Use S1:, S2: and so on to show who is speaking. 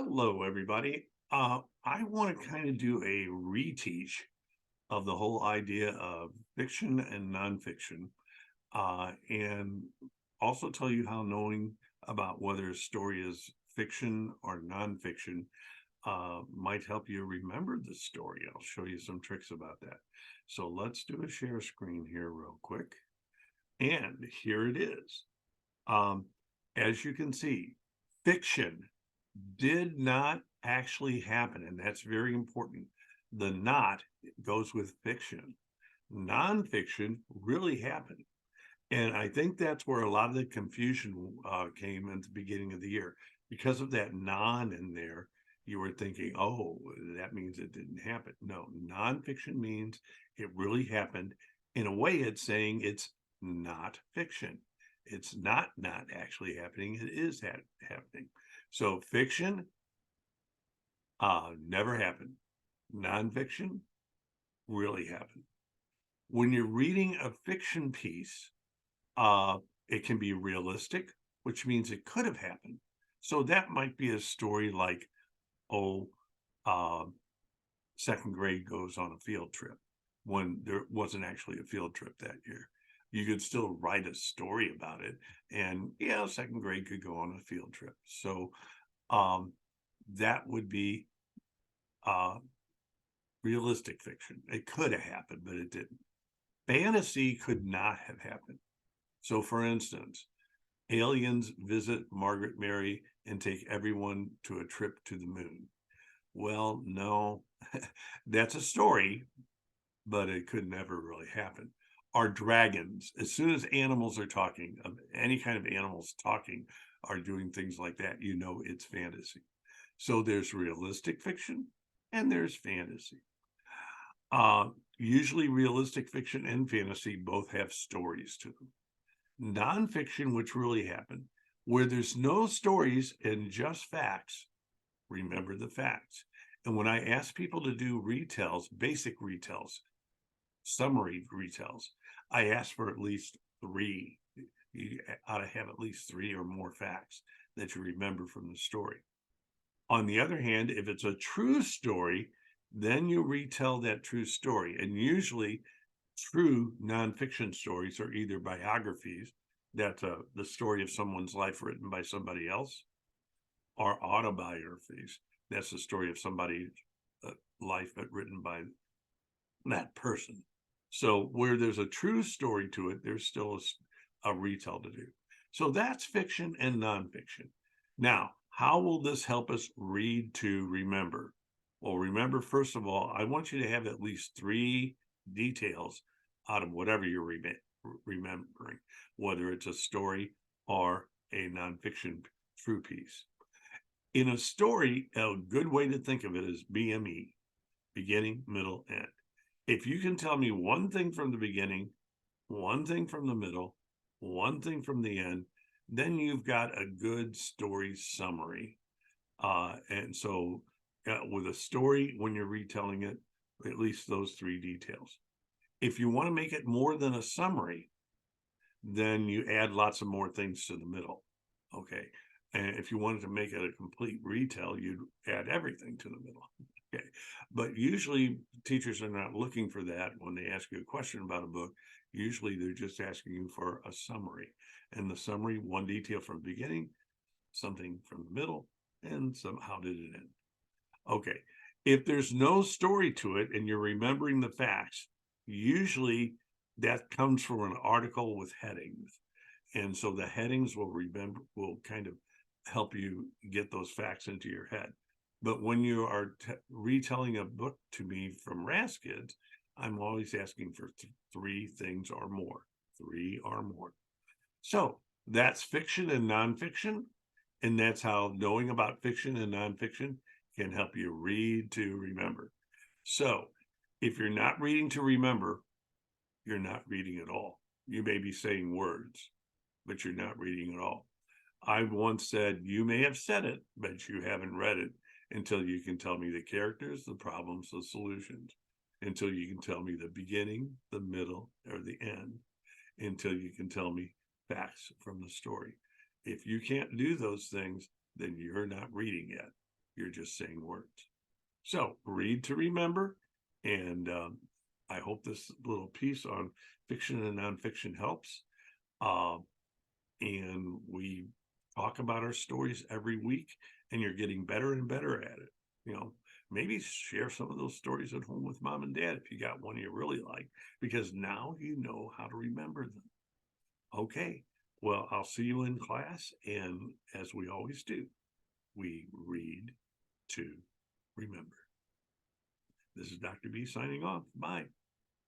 S1: Hello, everybody. I want to kind of do a reteach of the whole idea of fiction and nonfiction, and also tell you how knowing about whether a story is fiction or nonfiction might help you remember the story. I'll show you some tricks about that. So let's do a share screen here real quick. And here it is. Um, as you can see, fiction did not actually happen, and that's very important. The not goes with fiction. Nonfiction really happened. And I think that's where a lot of the confusion came at the beginning of the year. Because of that non in there, you were thinking, oh, that means it didn't happen. No, nonfiction means it really happened. In a way, it's saying it's not fiction. It's not actually happening. It is happening. So fiction never happened. Nonfiction really happened. When you're reading a fiction piece, it can be realistic, which means it could have happened. So that might be a story like, oh, uh, second grade goes on a field trip when there wasn't actually a field trip that year. You could still write a story about it. And yeah, second grade could go on a field trip. So that would be uh, realistic fiction. It could have happened, but it didn't. Fantasy could not have happened. So, for instance, aliens visit Margaret Mary and take everyone to a trip to the moon. Well, no, that's a story, but it could never really happen. Are dragons, as soon as animals are talking, any kind of animals talking, are doing things like that, you know it's fantasy. So there's realistic fiction and there's fantasy. Usually realistic fiction and fantasy both have stories to them. Nonfiction, which really happened, where there's no stories and just facts, remember the facts. And when I ask people to do retells, basic retells, summary retells, I ask for at least three. You ought to have at least three or more facts that you remember from the story. On the other hand, if it's a true story, then you retell that true story. And usually true nonfiction stories are either biographies, that's the story of someone's life written by somebody else, or autobiographies. That's the story of somebody's life but written by that person. So where there's a true story to it, there's still a retell to do. So that's fiction and nonfiction. Now, how will this help us read to remember? Well, remember, first of all, I want you to have at least three details out of whatever you're remembering, whether it's a story or a nonfiction true piece. In a story, a good way to think of it is BME, beginning, middle, end. If you can tell me one thing from the beginning, one thing from the middle, one thing from the end, then you've got a good story summary. And so with a story, when you're retelling it, at least those three details. If you want to make it more than a summary, then you add lots of more things to the middle. Okay. And if you wanted to make it a complete retell, you'd add everything to the middle. Okay. But usually teachers are not looking for that when they ask you a question about a book. Usually they're just asking you for a summary. And the summary, one detail from the beginning, something from the middle, and some how did it end? Okay. If there's no story to it and you're remembering the facts, usually that comes from an article with headings. And so the headings will kind of help you get those facts into your head. But when you are retelling a book to me from Raskids, I'm always asking for three things or more, three or more. So that's fiction and nonfiction. And that's how knowing about fiction and nonfiction can help you read to remember. So if you're not reading to remember, you're not reading at all. You may be saying words, but you're not reading at all. I once said, you may have said it, but you haven't read it until you can tell me the characters, the problems, the solutions, until you can tell me the beginning, the middle, or the end, until you can tell me facts from the story. If you can't do those things, then you're not reading yet. You're just saying words. So read to remember. And I hope this little piece on fiction and nonfiction helps. And we talk about our stories every week, and you're getting better and better at it. Maybe share some of those stories at home with mom and dad if you got one you really like, because now you know how to remember them. Okay, well, I'll see you in class, and as we always do, we read to remember. This is Dr. B signing off. Bye.